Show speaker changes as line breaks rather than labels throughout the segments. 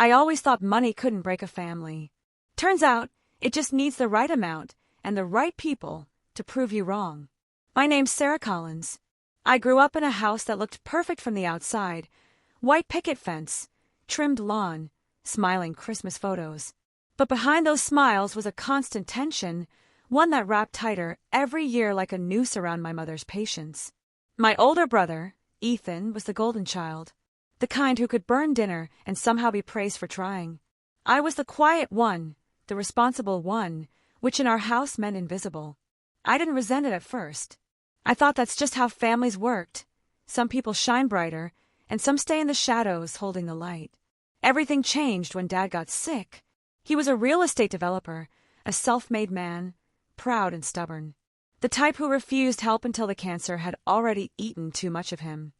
I always thought money couldn't break a family. Turns out, it just needs the right amount and the right people to prove you wrong. My name's Sarah Collins. I grew up in a house that looked perfect from the outside. White picket fence, trimmed lawn, smiling Christmas photos. But behind those smiles was a constant tension, one that wrapped tighter every year like a noose around my mother's patience. My older brother, Ethan, was the golden child, the kind who could burn dinner and somehow be praised for trying. I was the quiet one, the responsible one, which in our house meant invisible. I didn't resent it at first. I thought that's just how families worked. Some people shine brighter, and some stay in the shadows holding the light. Everything changed when Dad got sick. He was a real estate developer, a self-made man, proud and stubborn. The type who refused help until the cancer had already eaten too much of him.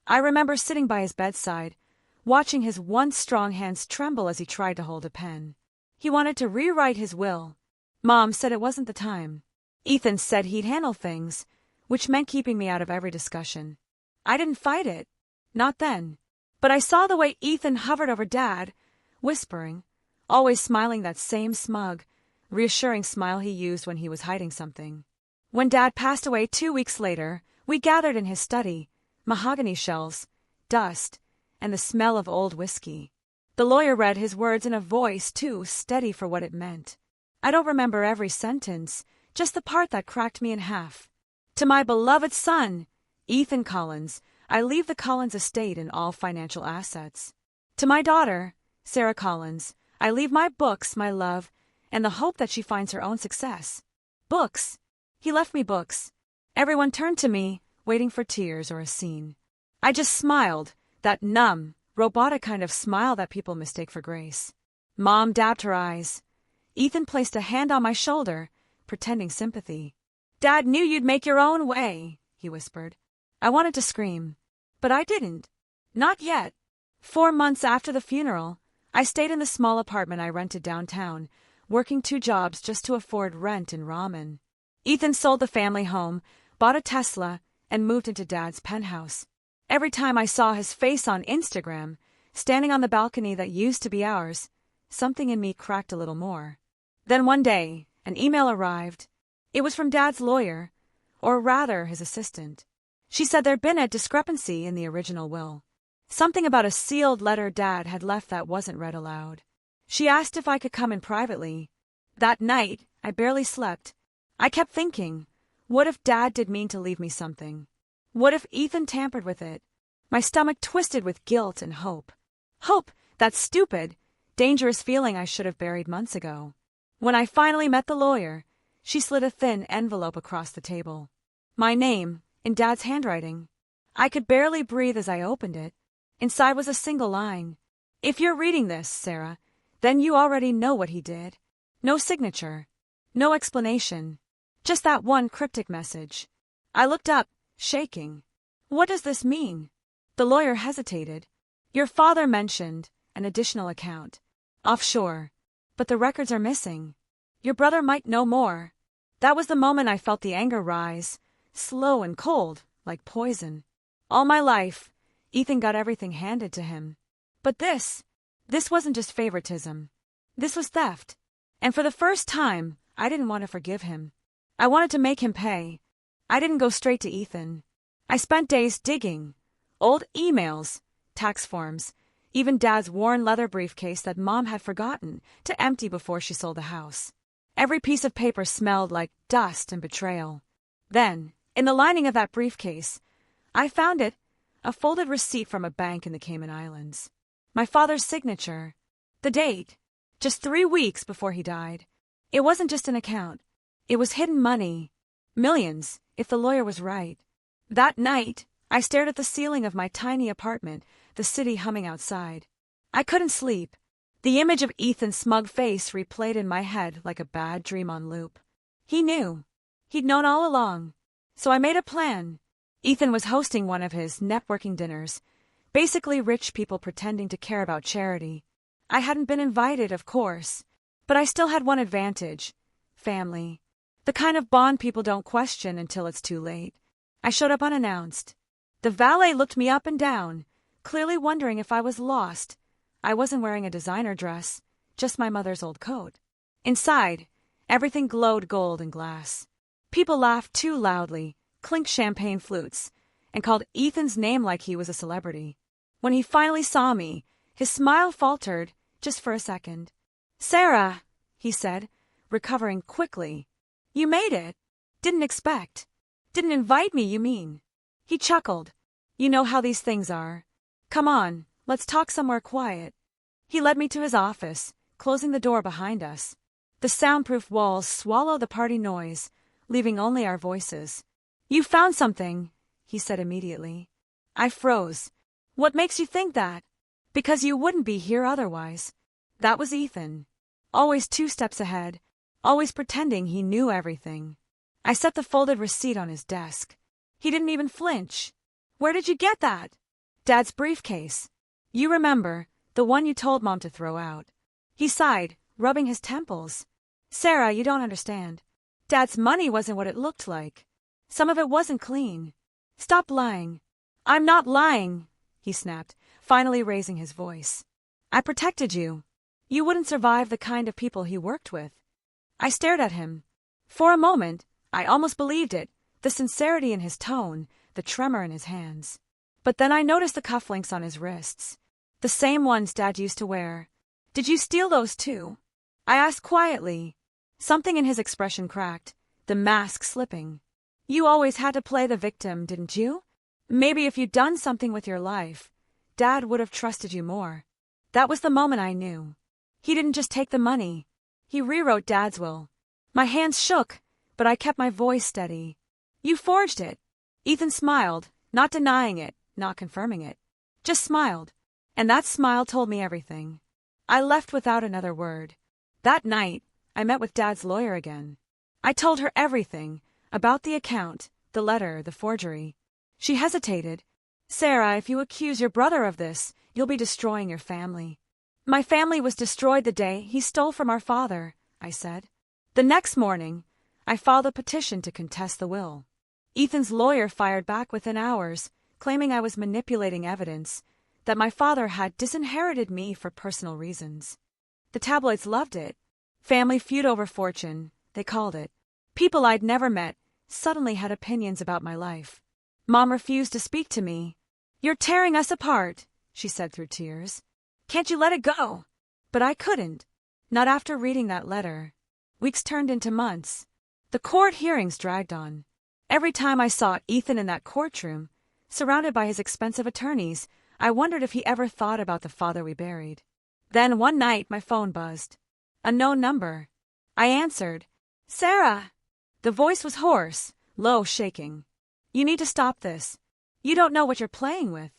I remember sitting by his bedside, watching his once strong hands tremble as he tried to hold a pen. He wanted to rewrite his will. Mom said it wasn't the time. Ethan said he'd handle things, which meant keeping me out of every discussion. I didn't fight it. Not then. But I saw the way Ethan hovered over Dad, whispering, always smiling that same smug, reassuring smile he used when he was hiding something. When Dad passed away 2 weeks later, we gathered in his study, mahogany shelves, dust, and the smell of old whiskey. The lawyer read his words in a voice too steady for what it meant. I don't remember every sentence, just the part that cracked me in half. To my beloved son, Ethan Collins, I leave the Collins estate and all financial assets. To my daughter, Sarah Collins, I leave my books, my love, and the hope that she finds her own success. Books. He left me books. Everyone turned to me, waiting for tears or a scene. I just smiled, that numb, robotic kind of smile that people mistake for grace. Mom dabbed her eyes. Ethan placed a hand on my shoulder, pretending sympathy. Dad knew you'd make your own way, he whispered. I wanted to scream, but I didn't. Not yet. 4 months after the funeral, I stayed in the small apartment I rented downtown, working 2 jobs just to afford rent and ramen. Ethan sold the family home, bought a Tesla, and moved into Dad's penthouse. Every time I saw his face on Instagram, standing on the balcony that used to be ours, something in me cracked a little more. Then one day, an email arrived. It was from Dad's lawyer, or rather his assistant. She said there'd been a discrepancy in the original will. Something about a sealed letter Dad had left that wasn't read aloud. She asked if I could come in privately. That night, I barely slept. I kept thinking, what if Dad did mean to leave me something? What if Ethan tampered with it? My stomach twisted with guilt and hope. Hope, that stupid, dangerous feeling I should have buried months ago. When I finally met the lawyer, she slid a thin envelope across the table. My name, in Dad's handwriting. I could barely breathe as I opened it. Inside was a single line. If you're reading this, Sarah, then you already know what he did. No signature. No explanation. Just that one cryptic message. I looked up, shaking. What does this mean? The lawyer hesitated. Your father mentioned an additional account. Offshore. But the records are missing. Your brother might know more. That was the moment I felt the anger rise, slow and cold, like poison. All my life, Ethan got everything handed to him. But this wasn't just favoritism. This was theft. And for the first time, I didn't want to forgive him. I wanted to make him pay. I didn't go straight to Ethan. I spent days digging. Old emails, tax forms, even Dad's worn leather briefcase that Mom had forgotten to empty before she sold the house. Every piece of paper smelled like dust and betrayal. Then, in the lining of that briefcase, I found it, a folded receipt from a bank in the Cayman Islands. My father's signature. The date. Just 3 weeks before he died. It wasn't just an account. It was hidden money. Millions, if the lawyer was right. That night, I stared at the ceiling of my tiny apartment, the city humming outside. I couldn't sleep. The image of Ethan's smug face replayed in my head like a bad dream on loop. He knew. He'd known all along. So I made a plan. Ethan was hosting one of his networking dinners, basically rich people pretending to care about charity. I hadn't been invited, of course, but I still had one advantage. Family. The kind of bond people don't question until it's too late. I showed up unannounced. The valet looked me up and down, clearly wondering if I was lost. I wasn't wearing a designer dress, just my mother's old coat. Inside, everything glowed gold and glass. People laughed too loudly, clinked champagne flutes, and called Ethan's name like he was a celebrity. When he finally saw me, his smile faltered just for a second. "Sarah," he said, recovering quickly. "You made it. Didn't expect. Didn't invite me, you mean?" He chuckled. "You know how these things are. Come on, let's talk somewhere quiet." He led me to his office, closing the door behind us. The soundproof walls swallowed the party noise, leaving only our voices. "You found something," he said immediately. I froze. "What makes you think that?" "Because you wouldn't be here otherwise." That was Ethan. Always 2 steps ahead, always pretending he knew everything. I set the folded receipt on his desk. He didn't even flinch. "Where did you get that?" "Dad's briefcase. You remember, the one you told Mom to throw out." He sighed, rubbing his temples. "Sarah, you don't understand. Dad's money wasn't what it looked like. Some of it wasn't clean. Stop lying." "I'm not lying," he snapped, finally raising his voice. "I protected you. You wouldn't survive the kind of people he worked with." I stared at him. For a moment, I almost believed it, the sincerity in his tone, the tremor in his hands. But then I noticed the cufflinks on his wrists. The same ones Dad used to wear. "Did you steal those too?" I asked quietly. Something in his expression cracked, the mask slipping. "You always had to play the victim, didn't you? Maybe if you'd done something with your life, Dad would have trusted you more." That was the moment I knew. He didn't just take the money. He rewrote Dad's will. My hands shook, but I kept my voice steady. "You forged it." Ethan smiled, not denying it, not confirming it. Just smiled. And that smile told me everything. I left without another word. That night, I met with Dad's lawyer again. I told her everything, about the account, the letter, the forgery. She hesitated. "Sarah, if you accuse your brother of this, you'll be destroying your family." "My family was destroyed the day he stole from our father," I said. The next morning, I filed a petition to contest the will. Ethan's lawyer fired back within hours, claiming I was manipulating evidence, that my father had disinherited me for personal reasons. The tabloids loved it. Family feud over fortune, they called it. People I'd never met suddenly had opinions about my life. Mom refused to speak to me. "You're tearing us apart," she said through tears. "Can't you let it go?" But I couldn't. Not after reading that letter. Weeks turned into months. The court hearings dragged on. Every time I saw Ethan in that courtroom, surrounded by his expensive attorneys, I wondered if he ever thought about the father we buried. Then one night my phone buzzed. A known number. I answered. "Sarah!" The voice was hoarse, low, shaking. "You need to stop this. You don't know what you're playing with."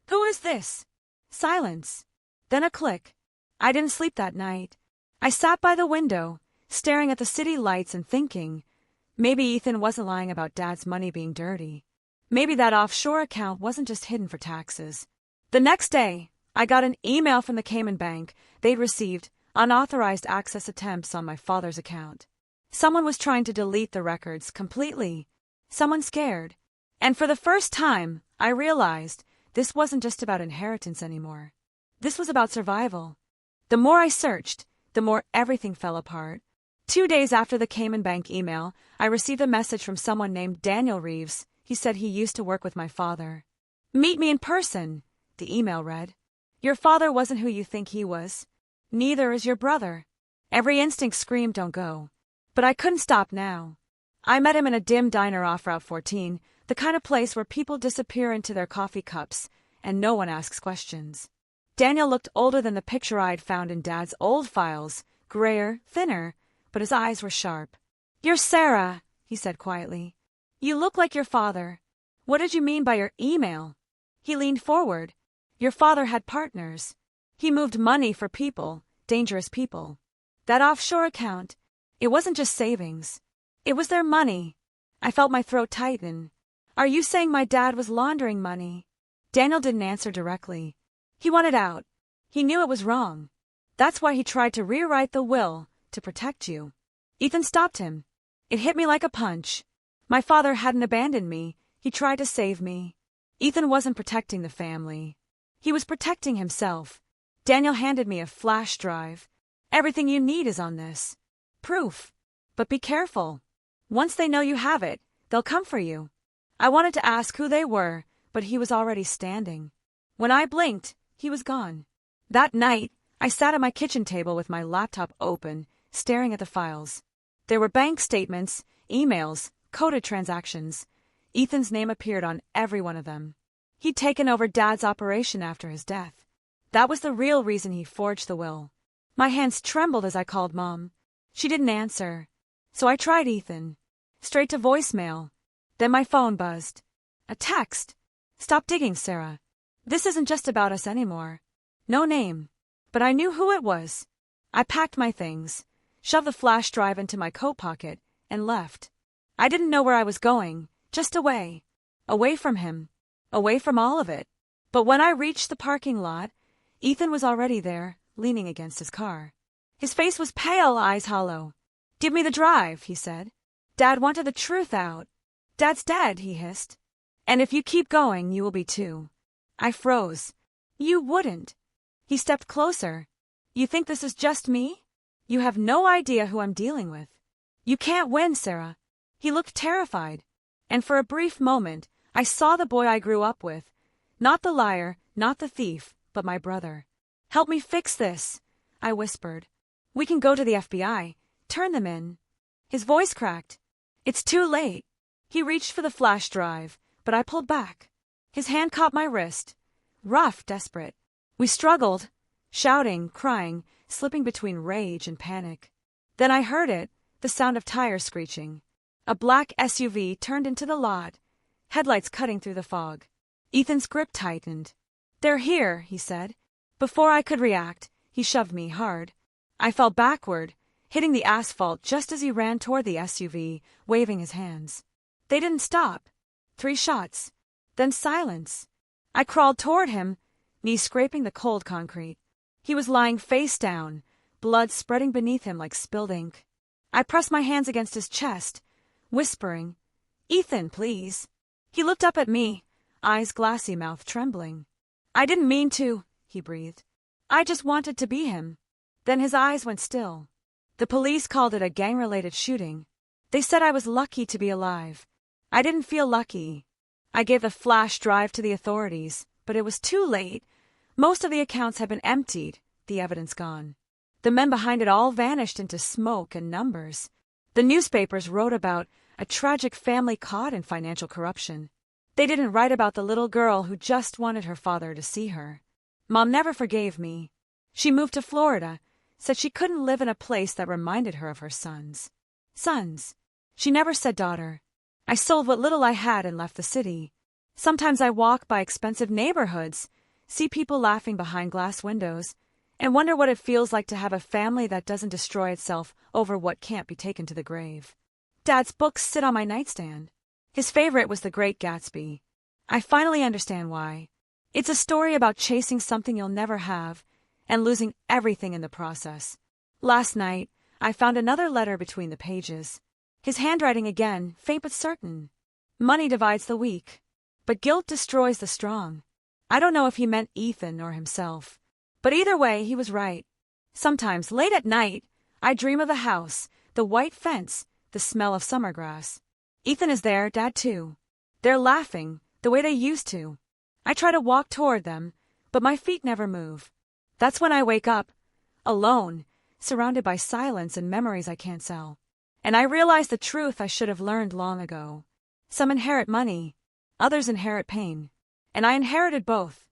"Who is this?" Silence. Then a click. I didn't sleep that night. I sat by the window, staring at the city lights and thinking, maybe Ethan wasn't lying about Dad's money being dirty. Maybe that offshore account wasn't just hidden for taxes. The next day, I got an email from the Cayman Bank. They'd received unauthorized access attempts on my father's account. Someone was trying to delete the records completely. Someone scared. And for the first time, I realized this wasn't just about inheritance anymore. This was about survival. The more I searched, the more everything fell apart. 2 days after the Cayman Bank email, I received a message from someone named Daniel Reeves. He said he used to work with my father. "Meet me in person," the email read. "Your father wasn't who you think he was. Neither is your brother." Every instinct screamed, "Don't go." But I couldn't stop now. I met him in a dim diner off Route 14, the kind of place where people disappear into their coffee cups and no one asks questions. Daniel looked older than the picture I'd found in Dad's old files, grayer, thinner, but his eyes were sharp. "You're Sarah," he said quietly. "You look like your father. What did you mean by your email?" He leaned forward. "Your father had partners. He moved money for people, dangerous people. That offshore account, it wasn't just savings. It was their money." I felt my throat tighten. "Are you saying my dad was laundering money?" Daniel didn't answer directly. He wanted out. He knew it was wrong. That's why he tried to rewrite the will, to protect you. Ethan stopped him. It hit me like a punch. My father hadn't abandoned me. He tried to save me. Ethan wasn't protecting the family. He was protecting himself. Daniel handed me a flash drive. Everything you need is on this. Proof. But be careful. Once they know you have it, they'll come for you. I wanted to ask who they were, but he was already standing. When I blinked, he was gone. That night, I sat at my kitchen table with my laptop open, staring at the files. There were bank statements, emails, coded transactions. Ethan's name appeared on every one of them. He'd taken over Dad's operation after his death. That was the real reason he forged the will. My hands trembled as I called Mom. She didn't answer. So I tried Ethan. Straight to voicemail. Then my phone buzzed. A text. Stop digging, Sarah. This isn't just about us anymore. No name. But I knew who it was. I packed my things, shoved the flash drive into my coat pocket, and left. I didn't know where I was going, just away. Away from him. Away from all of it. But when I reached the parking lot, Ethan was already there, leaning against his car. His face was pale, eyes hollow. Give me the drive, he said. Dad wanted the truth out. Dad's dead, he hissed. And if you keep going, you will be too. I froze. You wouldn't. He stepped closer. You think this is just me? You have no idea who I'm dealing with. You can't win, Sarah. He looked terrified. And for a brief moment, I saw the boy I grew up with. Not the liar, not the thief, but my brother. Help me fix this, I whispered. We can go to the FBI. Turn them in. His voice cracked. It's too late. He reached for the flash drive, but I pulled back. His hand caught my wrist. Rough, desperate. We struggled, shouting, crying, slipping between rage and panic. Then I heard it, the sound of tires screeching. A black SUV turned into the lot, headlights cutting through the fog. Ethan's grip tightened. They're here, he said. Before I could react, he shoved me hard. I fell backward, hitting the asphalt just as he ran toward the SUV, waving his hands. They didn't stop. 3 shots. Then silence. I crawled toward him, knees scraping the cold concrete. He was lying face down, blood spreading beneath him like spilled ink. I pressed my hands against his chest, whispering, Ethan, please. He looked up at me, eyes glassy, mouth trembling. I didn't mean to, he breathed. I just wanted to be him. Then his eyes went still. The police called it a gang-related shooting. They said I was lucky to be alive. I didn't feel lucky. I gave the flash drive to the authorities, but it was too late. Most of the accounts had been emptied, the evidence gone. The men behind it all vanished into smoke and numbers. The newspapers wrote about a tragic family caught in financial corruption. They didn't write about the little girl who just wanted her father to see her. Mom never forgave me. She moved to Florida, said she couldn't live in a place that reminded her of her sons. Sons. She never said daughter. I sold what little I had and left the city. Sometimes I walk by expensive neighborhoods, see people laughing behind glass windows, and wonder what it feels like to have a family that doesn't destroy itself over what can't be taken to the grave. Dad's books sit on my nightstand. His favorite was The Great Gatsby. I finally understand why. It's a story about chasing something you'll never have and losing everything in the process. Last night, I found another letter between the pages. His handwriting again, faint but certain. Money divides the weak, but guilt destroys the strong. I don't know if he meant Ethan or himself, but either way, he was right. Sometimes, late at night, I dream of the house, the white fence, the smell of summer grass. Ethan is there, Dad too. They're laughing, the way they used to. I try to walk toward them, but my feet never move. That's when I wake up, alone, surrounded by silence and memories I can't sell. And I realize the truth I should have learned long ago. Some inherit money, others inherit pain. And I inherited both.